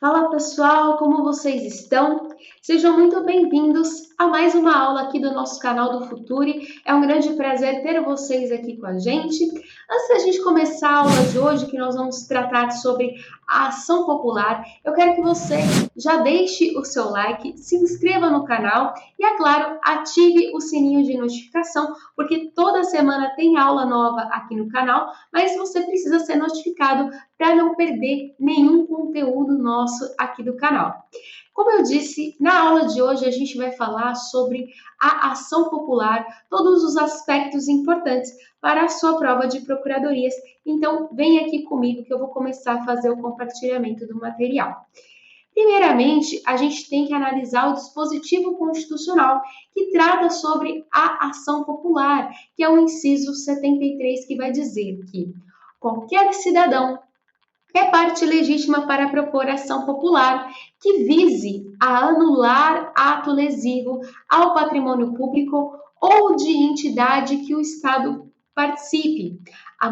Fala pessoal, como vocês estão? Sejam muito bem-vindos a mais uma aula aqui do nosso canal do Futuri. É um grande prazer ter vocês aqui com a gente. Antes da gente começar a aula de hoje, que nós vamos tratar sobre a ação popular, eu quero que você já deixe o seu like, se inscreva no canal e, é claro, ative o sininho de notificação, porque toda semana tem aula nova aqui no canal, mas você precisa ser notificado para não perder nenhum conteúdo nosso aqui do canal. Como eu disse, na aula de hoje a gente vai falar sobre a ação popular, todos os aspectos importantes para a sua prova de procuradorias. Então, vem aqui comigo que eu vou começar a fazer o compartilhamento do material. Primeiramente, a gente tem que analisar o dispositivo constitucional que trata sobre a ação popular, que é o inciso 73, que vai dizer que qualquer cidadão é parte legítima para propor ação popular que vise a anular ato lesivo ao patrimônio público ou de entidade que o Estado participe, à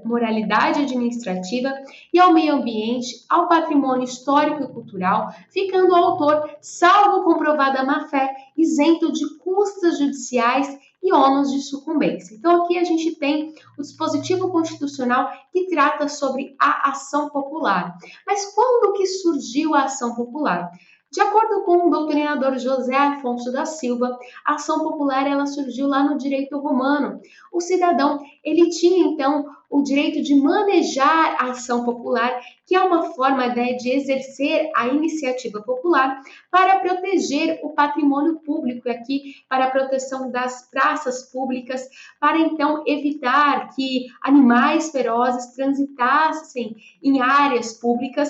moralidade administrativa e ao meio ambiente, ao patrimônio histórico e cultural, ficando o autor, salvo comprovada má-fé, isento de custas judiciais e ônus de sucumbência. Então, aqui a gente tem o dispositivo constitucional que trata sobre a ação popular. Mas quando que surgiu a ação popular? De acordo com o doutrinador José Afonso da Silva, a ação popular ela surgiu lá no direito romano. O cidadão ele tinha então o direito de manejar a ação popular, que é uma forma de exercer a iniciativa popular para proteger o patrimônio público, aqui para a proteção das praças públicas, para então evitar que animais ferozes transitassem em áreas públicas.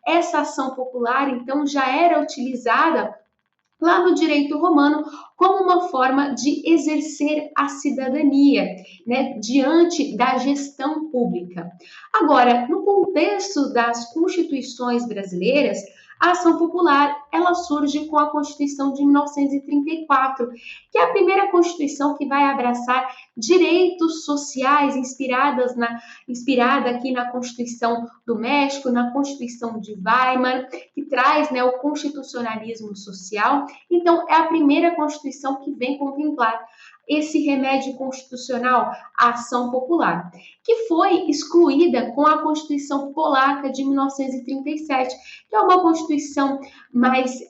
Essa ação popular, então, já era utilizada lá no direito romano como uma forma de exercer a cidadania, né, diante da gestão pública. Agora, no contexto das constituições brasileiras, a ação popular ela surge com a Constituição de 1934, que é a primeira Constituição que vai abraçar direitos sociais inspirada aqui na Constituição do México, na Constituição de Weimar, que traz, né, o constitucionalismo social. Então, é a primeira Constituição que vem contemplar esse remédio constitucional, a ação popular, que foi excluída com a Constituição Polaca de 1937, que é uma Constituição mais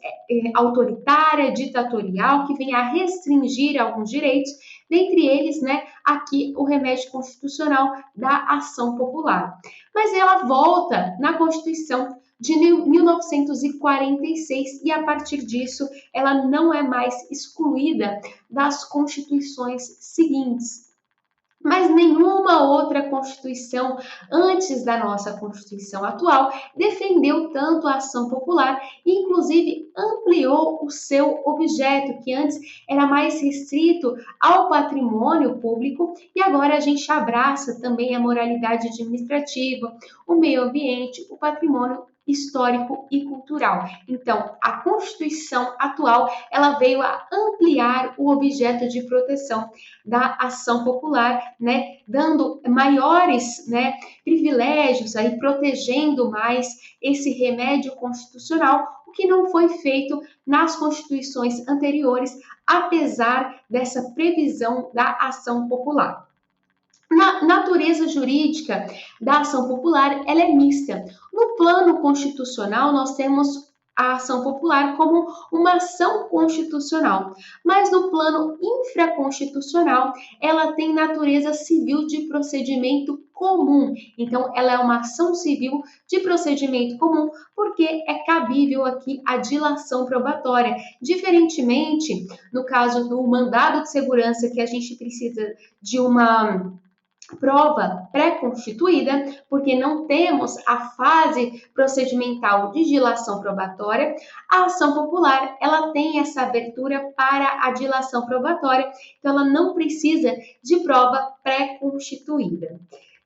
autoritária, ditatorial, que vem a restringir alguns direitos, dentre eles, né, aqui o remédio constitucional da ação popular. Mas ela volta na Constituição de 1946 e a partir disso ela não é mais excluída das constituições seguintes. Mas nenhuma outra Constituição antes da nossa Constituição atual defendeu tanto a ação popular e, inclusive, ampliou o seu objeto, que antes era mais restrito ao patrimônio público, e agora a gente abraça também a moralidade administrativa, o meio ambiente, o patrimônio histórico e cultural. Então, a Constituição atual, ela veio a ampliar o objeto de proteção da ação popular, né, dando maiores, né, privilégios, aí protegendo mais esse remédio constitucional, o que não foi feito nas constituições anteriores, apesar dessa previsão da ação popular. Na natureza jurídica da ação popular, ela é mista. No plano constitucional, nós temos a ação popular como uma ação constitucional, mas no plano infraconstitucional, ela tem natureza civil de procedimento comum. Então, ela é uma ação civil de procedimento comum, porque é cabível aqui a dilação probatória, diferentemente no caso do mandado de segurança, que a gente precisa de uma prova pré-constituída, porque não temos a fase procedimental de dilação probatória. A ação popular, ela tem essa abertura para a dilação probatória, então ela não precisa de prova pré-constituída.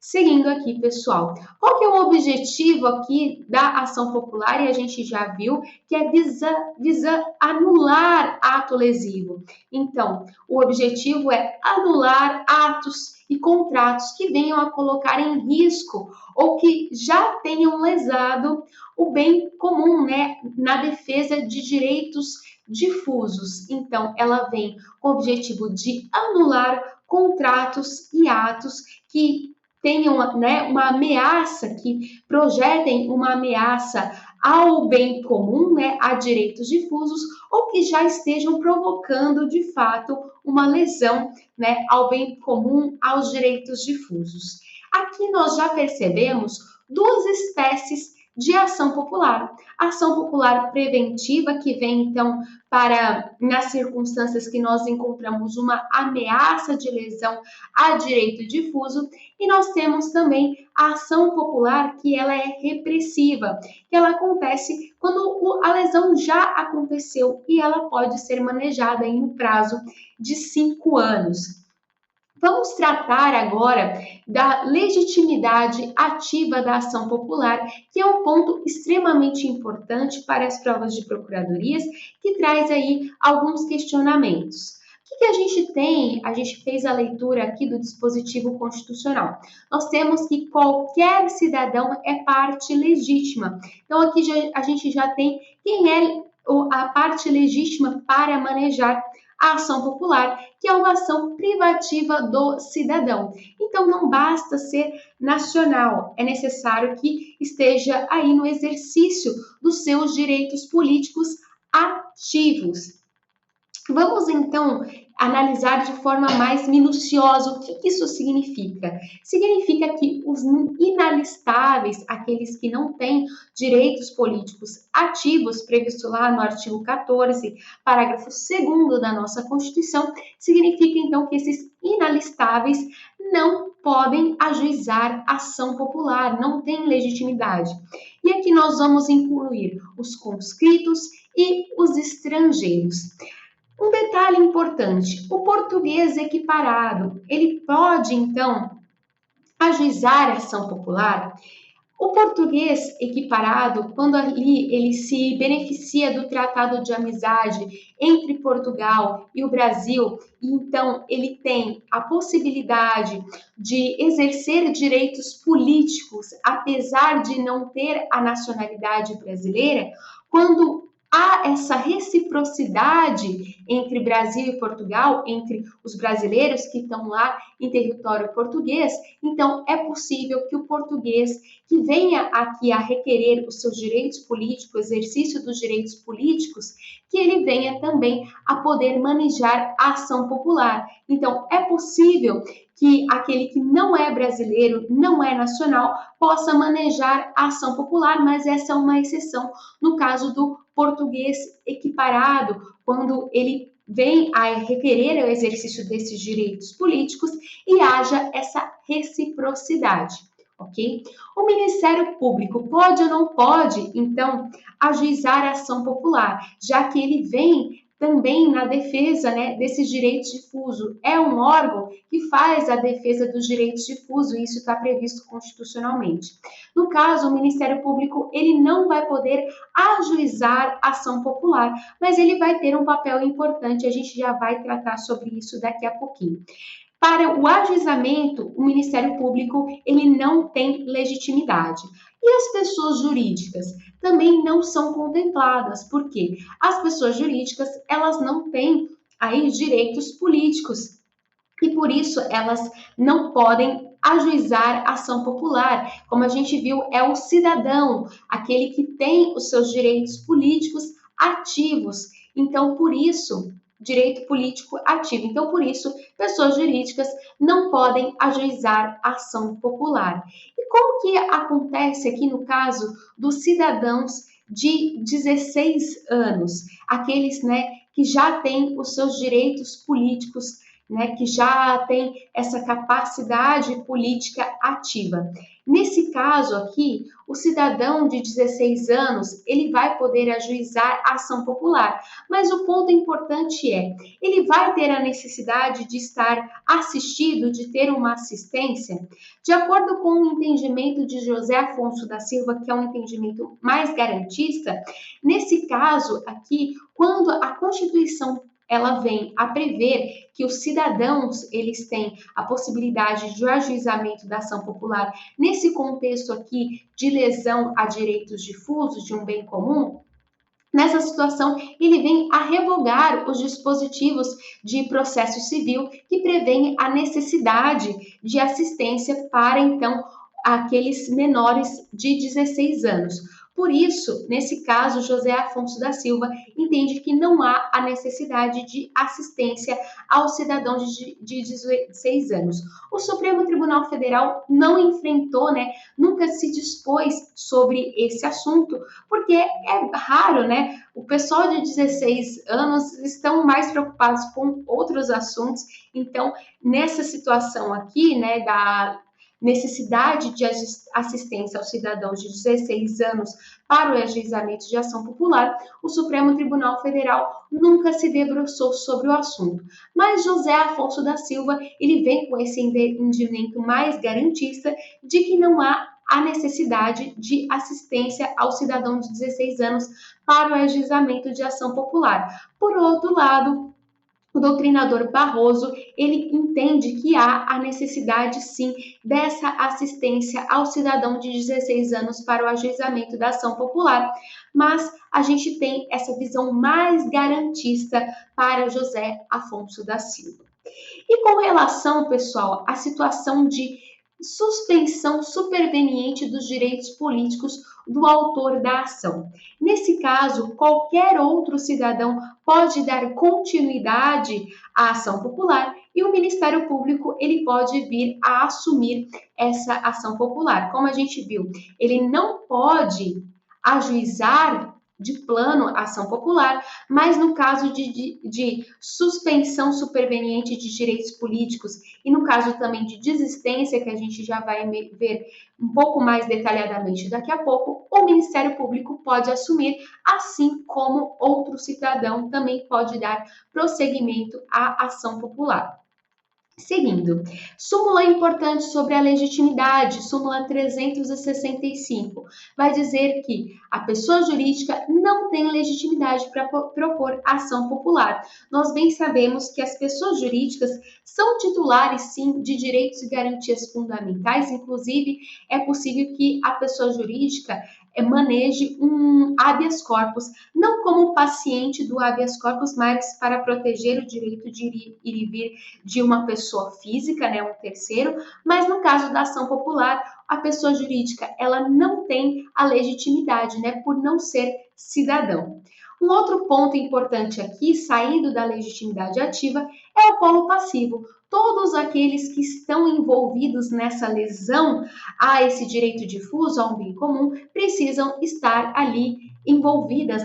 Seguindo aqui, pessoal, qual que é o objetivo aqui da ação popular? E a gente já viu que é visa anular ato lesivo. Então, o objetivo é anular atos e contratos que venham a colocar em risco ou que já tenham lesado o bem comum, né, na defesa de direitos difusos. Então, ela vem com o objetivo de anular contratos e atos que tenham, né, uma ameaça, que projetem uma ameaça ao bem comum, né, a direitos difusos, ou que já estejam provocando, de fato, uma lesão, né, ao bem comum, aos direitos difusos. Aqui nós já percebemos duas espécies de ação popular. A ação popular preventiva, que vem, então, para, nas circunstâncias que nós encontramos uma ameaça de lesão a direito difuso, e nós temos também a ação popular, que ela é repressiva, que ela acontece quando a lesão já aconteceu e ela pode ser manejada em um prazo de 5 anos. Vamos tratar agora da legitimidade ativa da ação popular, que é um ponto extremamente importante para as provas de procuradorias, que traz aí alguns questionamentos. O que a gente tem? A gente fez a leitura aqui do dispositivo constitucional. Nós temos que qualquer cidadão é parte legítima. Então, aqui a gente já tem quem é a parte legítima para manejar a ação popular, que é uma ação privativa do cidadão. Então, não basta ser nacional, é necessário que esteja aí no exercício dos seus direitos políticos ativos. Vamos então analisar de forma mais minuciosa o que isso significa. Significa que os inalistáveis, aqueles que não têm direitos políticos ativos, previsto lá no artigo 14, parágrafo 2º da nossa Constituição, significa então que esses inalistáveis não podem ajuizar ação popular, não têm legitimidade. E aqui nós vamos incluir os conscritos e os estrangeiros. Um detalhe importante, o português equiparado, ele pode, então, ajuizar a ação popular? O português equiparado, quando ali ele se beneficia do Tratado de Amizade entre Portugal e o Brasil, e então ele tem a possibilidade de exercer direitos políticos, apesar de não ter a nacionalidade brasileira, quando há essa reciprocidade entre Brasil e Portugal, entre os brasileiros que estão lá em território português, então é possível que o português que venha aqui a requerer os seus direitos políticos, exercício dos direitos políticos, que ele venha também a poder manejar a ação popular. Então, é possível que aquele que não é brasileiro, não é nacional, possa manejar a ação popular, mas essa é uma exceção no caso do português equiparado, quando ele vem a requerer o exercício desses direitos políticos e haja essa reciprocidade, ok? O Ministério Público pode ou não pode, então, ajuizar a ação popular, já que ele vem também na defesa, né, desses direitos difusos. É um órgão que faz a defesa dos direitos difusos, e isso está previsto constitucionalmente. No caso, o Ministério Público, ele não vai poder ajuizar ação popular, mas ele vai ter um papel importante, a gente já vai tratar sobre isso daqui a pouquinho. Para o ajuizamento, o Ministério Público ele não tem legitimidade. E as pessoas jurídicas também não são contempladas, porque as pessoas jurídicas elas não têm aí direitos políticos e por isso elas não podem ajuizar ação popular. Como a gente viu, é o cidadão, aquele que tem os seus direitos políticos ativos. Então, por isso, direito político ativo. Então, por isso, pessoas jurídicas não podem ajuizar ação popular. E como que acontece aqui no caso dos cidadãos de 16 anos, aqueles, né, que já têm os seus direitos políticos, né, que já têm essa capacidade política ativa? Nesse caso aqui, o cidadão de 16 anos, ele vai poder ajuizar a ação popular, mas o ponto importante é, ele vai ter a necessidade de estar assistido, de ter uma assistência? De acordo com o entendimento de José Afonso da Silva, que é um entendimento mais garantista, nesse caso aqui, quando a Constituição ela vem a prever que os cidadãos eles têm a possibilidade de ajuizamento da ação popular nesse contexto aqui de lesão a direitos difusos de um bem comum. Nessa situação, ele vem a revogar os dispositivos de processo civil que prevêem a necessidade de assistência para, então, aqueles menores de 16 anos. Por isso, nesse caso, José Afonso da Silva entende que não há a necessidade de assistência aos cidadãos de 16 anos. O Supremo Tribunal Federal não enfrentou, nunca se dispôs sobre esse assunto, porque é raro, o pessoal de 16 anos estão mais preocupados com outros assuntos. Então, nessa situação aqui, da necessidade de assistência aos cidadãos de 16 anos para o ajuizamento de ação popular, o Supremo Tribunal Federal nunca se debruçou sobre o assunto. Mas José Afonso da Silva, ele vem com esse entendimento mais garantista de que não há a necessidade de assistência ao cidadão de 16 anos para o ajuizamento de ação popular. Por outro lado, o doutrinador Barroso, ele entende que há a necessidade, sim, dessa assistência ao cidadão de 16 anos para o ajuizamento da ação popular, mas a gente tem essa visão mais garantista para José Afonso da Silva. E com relação, pessoal, à situação de suspensão superveniente dos direitos políticos do autor da ação. Nesse caso, qualquer outro cidadão pode dar continuidade à ação popular e o Ministério Público ele pode vir a assumir essa ação popular. Como a gente viu, ele não pode ajuizar de plano a ação popular, mas no caso de suspensão superveniente de direitos políticos e no caso também de desistência, que a gente já vai ver um pouco mais detalhadamente daqui a pouco, o Ministério Público pode assumir, assim como outro cidadão também pode dar prosseguimento à ação popular. Seguindo, súmula importante sobre a legitimidade, súmula 365, vai dizer que a pessoa jurídica não tem legitimidade para propor ação popular. Nós bem sabemos que as pessoas jurídicas são titulares, sim, de direitos e garantias fundamentais, inclusive é possível que a pessoa jurídica maneje um habeas corpus, não como paciente do habeas corpus, mas para proteger o direito de ir e vir de uma pessoa física, um terceiro, mas no caso da ação popular, a pessoa jurídica, ela não tem a legitimidade, por não ser cidadão. Um outro ponto importante aqui, saindo da legitimidade ativa, é o polo passivo. Todos aqueles que estão envolvidos nessa lesão a esse direito difuso, a um bem comum, precisam estar ali envolvidas,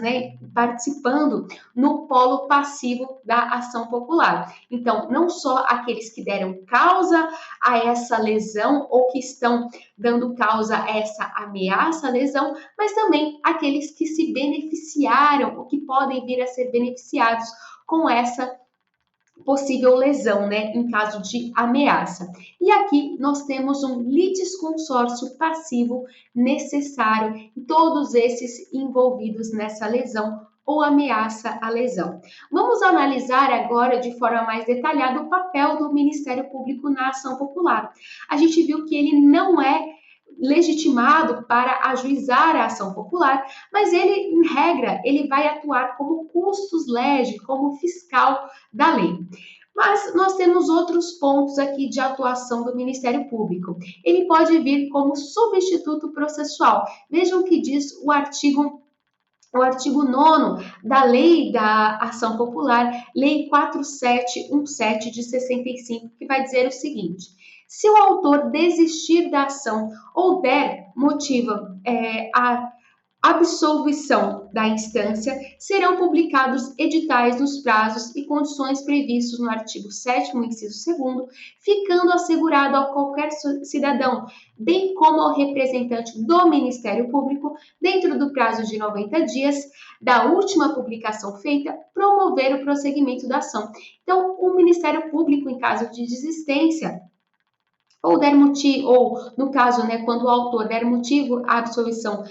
participando no polo passivo da ação popular. Então, não só aqueles que deram causa a essa lesão ou que estão dando causa a essa ameaça à lesão, mas também aqueles que se beneficiaram ou que podem vir a ser beneficiados com essa possível lesão, em caso de ameaça. E aqui nós temos um litisconsórcio passivo necessário em todos esses envolvidos nessa lesão ou ameaça à lesão. Vamos analisar agora de forma mais detalhada o papel do Ministério Público na ação popular. A gente viu que ele não é legitimado para ajuizar a ação popular, mas ele, em regra, ele vai atuar como custos lege, como fiscal da lei. Mas nós temos outros pontos aqui de atuação do Ministério Público. Ele pode vir como substituto processual. Vejam o que diz o artigo 9º da Lei da Ação Popular, Lei 4717 de 65, que vai dizer o seguinte: se o autor desistir da ação ou der motivo absolvição da instância, serão publicados editais nos prazos e condições previstos no artigo 7º, inciso 2º, ficando assegurado a qualquer cidadão, bem como ao representante do Ministério Público, dentro do prazo de 90 dias da última publicação feita, promover o prosseguimento da ação. Então, o Ministério Público, em caso de desistência, ou der motivo, ou no caso, né, quando o autor der motivo à absolvição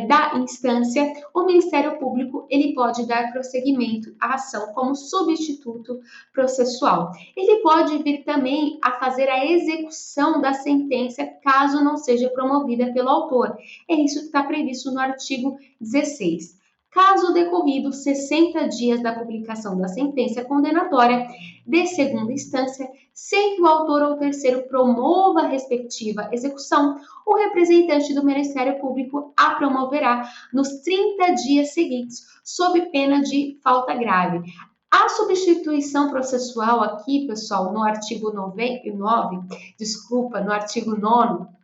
da instância, o Ministério Público ele pode dar prosseguimento à ação como substituto processual. Ele pode vir também a fazer a execução da sentença caso não seja promovida pelo autor. É isso que está previsto no artigo 16. Caso decorridos 60 dias da publicação da sentença condenatória de segunda instância, sem que o autor ou terceiro promova a respectiva execução, o representante do Ministério Público a promoverá nos 30 dias seguintes, sob pena de falta grave. A substituição processual aqui, pessoal, no artigo 9, no artigo 9,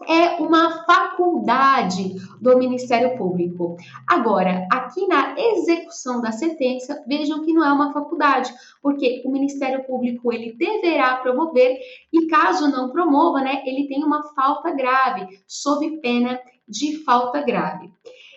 é uma faculdade do Ministério Público. Agora, aqui na execução da sentença, vejam que não é uma faculdade, porque o Ministério Público ele deverá promover e caso não promova, né, ele tem uma falta grave, sob pena de falta grave.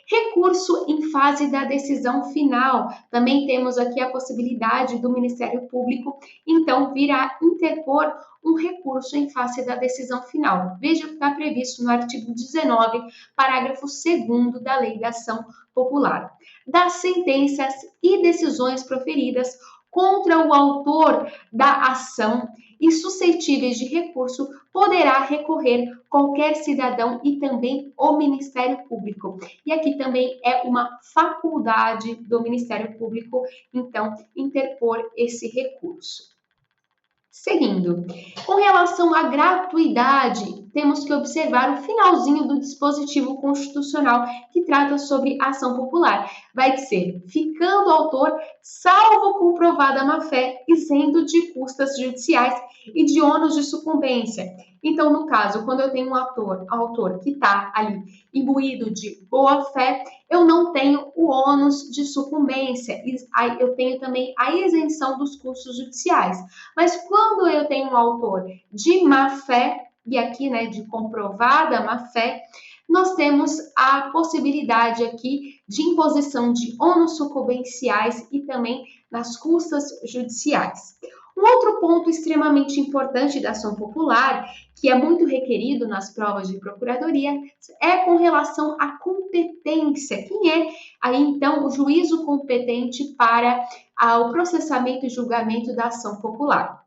Recurso em fase da decisão final. Também temos aqui a possibilidade do Ministério Público, então, vir a interpor um recurso em face da decisão final. Veja o que está previsto no artigo 19, parágrafo 2º da Lei da Ação Popular. Das sentenças e decisões proferidas contra o autor da ação e suscetíveis de recurso, poderá recorrer qualquer cidadão e também o Ministério Público. E aqui também é uma faculdade do Ministério Público, então, interpor esse recurso. Seguindo, com relação à gratuidade, temos que observar o finalzinho do dispositivo constitucional que trata sobre ação popular. Vai ser, ficando o autor, salvo comprovada má-fé, isento de custas judiciais e de ônus de sucumbência. Então, no caso, quando eu tenho um autor que está ali imbuído de boa-fé, eu não tenho o ônus de sucumbência, eu tenho também a isenção dos custos judiciais. Mas quando eu tenho um autor de má-fé, e aqui, né, de comprovada má-fé, nós temos a possibilidade aqui de imposição de ônus sucumbenciais e também nas custas judiciais. Um outro ponto extremamente importante da ação popular, que é muito requerido nas provas de procuradoria, é com relação à competência. Quem é aí então o juízo competente para o processamento e julgamento da ação popular?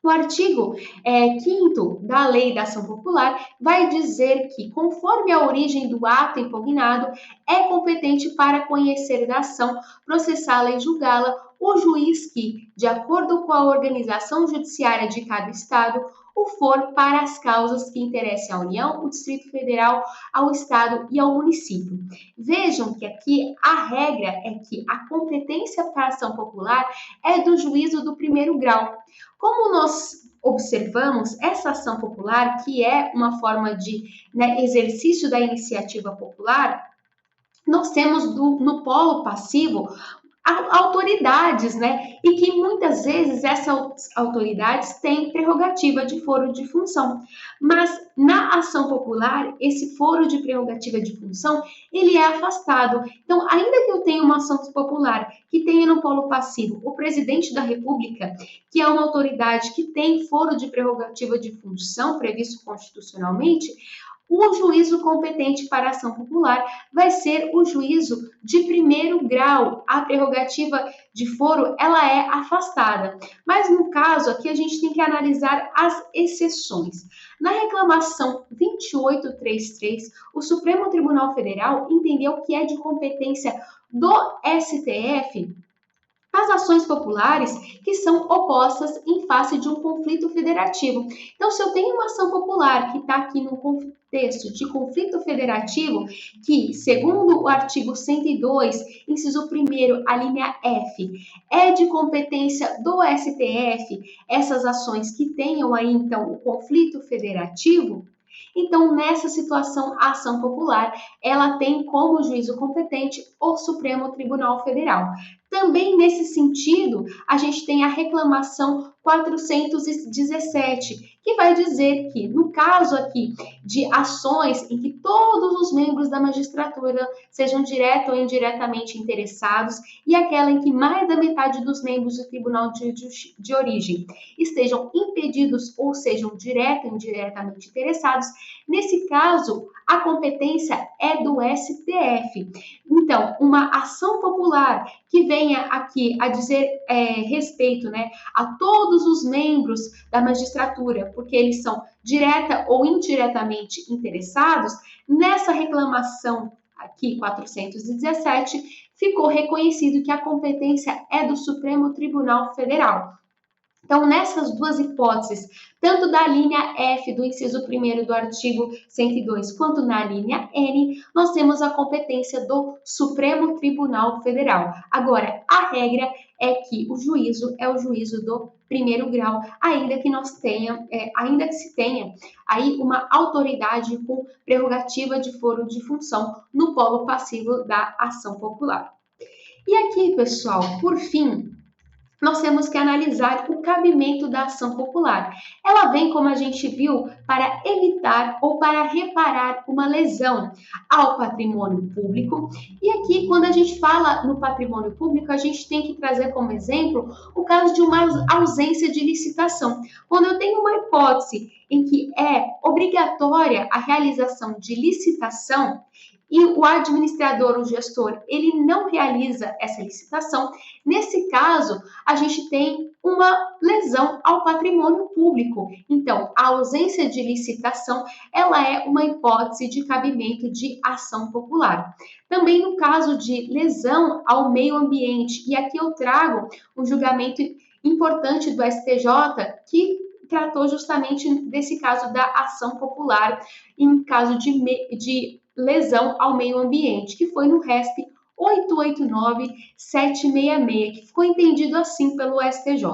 O artigo 5º da Lei da Ação Popular vai dizer que, conforme a origem do ato impugnado, é competente para conhecer da ação, processá-la e julgá-la o juiz que, de acordo com a organização judiciária de cada estado, o for para as causas que interessem à União, o Distrito Federal, ao Estado e ao município. Vejam que aqui a regra é que a competência para a ação popular é do juízo do primeiro grau. Como nós observamos, essa ação popular, que é uma forma de exercício da iniciativa popular, nós temos no polo passivo autoridades, né? E que muitas vezes essas autoridades têm prerrogativa de foro de função. Mas na ação popular, esse foro de prerrogativa de função, ele é afastado. Então, ainda que eu tenha uma ação popular que tenha no polo passivo o presidente da República, que é uma autoridade que tem foro de prerrogativa de função previsto constitucionalmente, o juízo competente para a ação popular vai ser o juízo de primeiro grau. A prerrogativa de foro, ela é afastada. Mas no caso aqui a gente tem que analisar as exceções. Na reclamação 2833, o Supremo Tribunal Federal entendeu que é de competência do STF as ações populares que são opostas em face de um conflito federativo. Então, se eu tenho uma ação popular que está aqui no contexto de conflito federativo, que, segundo o artigo 102, inciso 1º, a linha F, é de competência do STF, essas ações que tenham aí, então, o conflito federativo, Então, nessa situação, a ação popular, ela tem como juízo competente o Supremo Tribunal Federal. Também nesse sentido, a gente tem a reclamação 417, que vai dizer que, no caso aqui de ações em que todos os membros da magistratura sejam direto ou indiretamente interessados e aquela em que mais da metade dos membros do tribunal de origem estejam impedidos ou sejam direto ou indiretamente interessados, nesse caso, a competência é do STF. Então, uma ação popular que venha aqui a dizer respeito, né, a todos os membros da magistratura, porque eles são direta ou indiretamente interessados, nessa reclamação aqui 417, ficou reconhecido que a competência é do Supremo Tribunal Federal. Então, nessas duas hipóteses, tanto da linha F do inciso 1º do artigo 102, quanto na linha N, nós temos a competência do Supremo Tribunal Federal. Agora, a regra é que o juízo é o juízo do primeiro grau, ainda que se tenha aí uma autoridade com prerrogativa de foro de função no polo passivo da ação popular. E aqui, pessoal, por fim, nós temos que analisar o cabimento da ação popular. Ela vem, como a gente viu, para evitar ou para reparar uma lesão ao patrimônio público. E aqui, quando a gente fala no patrimônio público, a gente tem que trazer como exemplo o caso de uma ausência de licitação. Quando eu tenho uma hipótese em que é obrigatória a realização de licitação, e o administrador, o gestor, ele não realiza essa licitação, nesse caso, a gente tem uma lesão ao patrimônio público. Então, a ausência de licitação, ela é uma hipótese de cabimento de ação popular. Também no caso de lesão ao meio ambiente, e aqui eu trago um julgamento importante do STJ que tratou justamente desse caso da ação popular em caso de lesão ao meio ambiente, que foi no RESP 889766, que ficou entendido assim pelo STJ.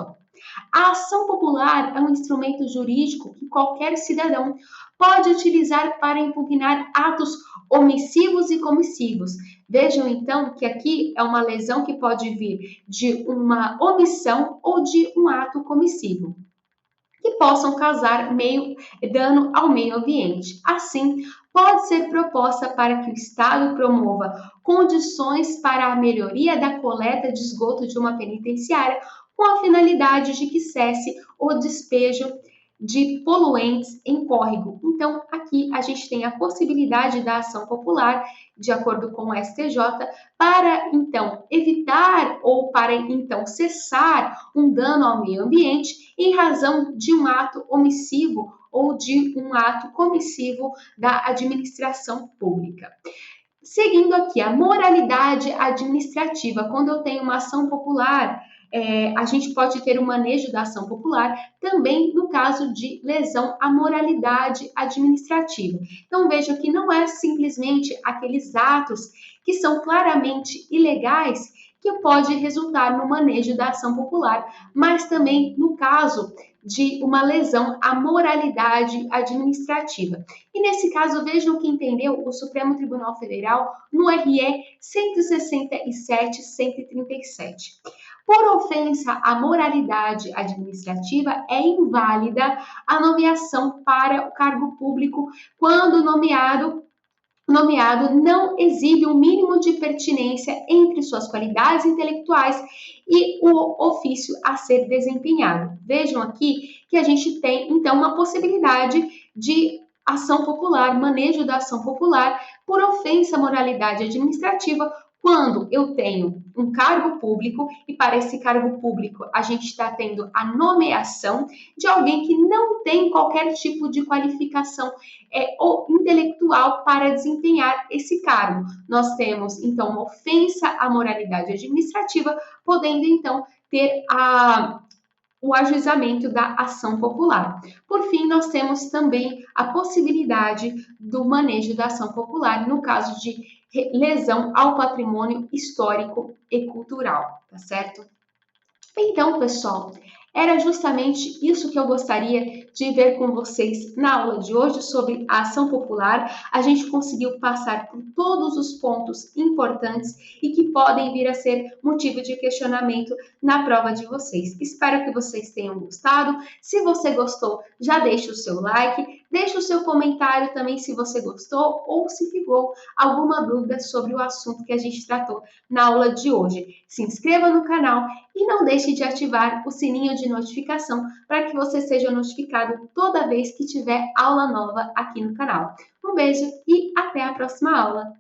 A ação popular é um instrumento jurídico que qualquer cidadão pode utilizar para impugnar atos omissivos e comissivos. Vejam então que aqui é uma lesão que pode vir de uma omissão ou de um ato comissivo, que possam causar dano ao meio ambiente. Assim, pode ser proposta para que o Estado promova condições para a melhoria da coleta de esgoto de uma penitenciária com a finalidade de que cesse o despejo de poluentes em córrego. Então, aqui a gente tem a possibilidade da ação popular, de acordo com o STJ, para então evitar ou para então cessar um dano ao meio ambiente em razão de um ato omissivo ou de um ato comissivo da administração pública. Seguindo aqui, a moralidade administrativa. Quando eu tenho uma ação popular, a gente pode ter o manejo da ação popular também no caso de lesão à moralidade administrativa. Então, veja que não é simplesmente aqueles atos que são claramente ilegais que pode resultar no manejo da ação popular, mas também no caso de uma lesão à moralidade administrativa. E nesse caso, vejam que entendeu o Supremo Tribunal Federal no RE 167-137. Por ofensa à moralidade administrativa, é inválida a nomeação para o cargo público quando nomeado não exibe o mínimo de pertinência entre suas qualidades intelectuais e o ofício a ser desempenhado. Vejam aqui que a gente tem, então, uma possibilidade de ação popular, manejo da ação popular por ofensa à moralidade administrativa, quando eu tenho um cargo público e para esse cargo público a gente está tendo a nomeação de alguém que não tem qualquer tipo de qualificação ou intelectual para desempenhar esse cargo. Nós temos, então, uma ofensa à moralidade administrativa, podendo, então, ter o ajuizamento da ação popular. Por fim, nós temos também a possibilidade do manejo da ação popular no caso de lesão ao patrimônio histórico e cultural, tá certo? Então, pessoal, era justamente isso que eu gostaria de ver com vocês na aula de hoje sobre a ação popular. A gente conseguiu passar por todos os pontos importantes e que podem vir a ser motivo de questionamento na prova de vocês. Espero que vocês tenham gostado. Se você gostou, já deixa o seu like, deixa o seu comentário também se você gostou ou se ficou alguma dúvida sobre o assunto que a gente tratou na aula de hoje. Se inscreva no canal e não deixe de ativar o sininho de notificação para que você seja notificado toda vez que tiver aula nova aqui no canal. Um beijo e até a próxima aula!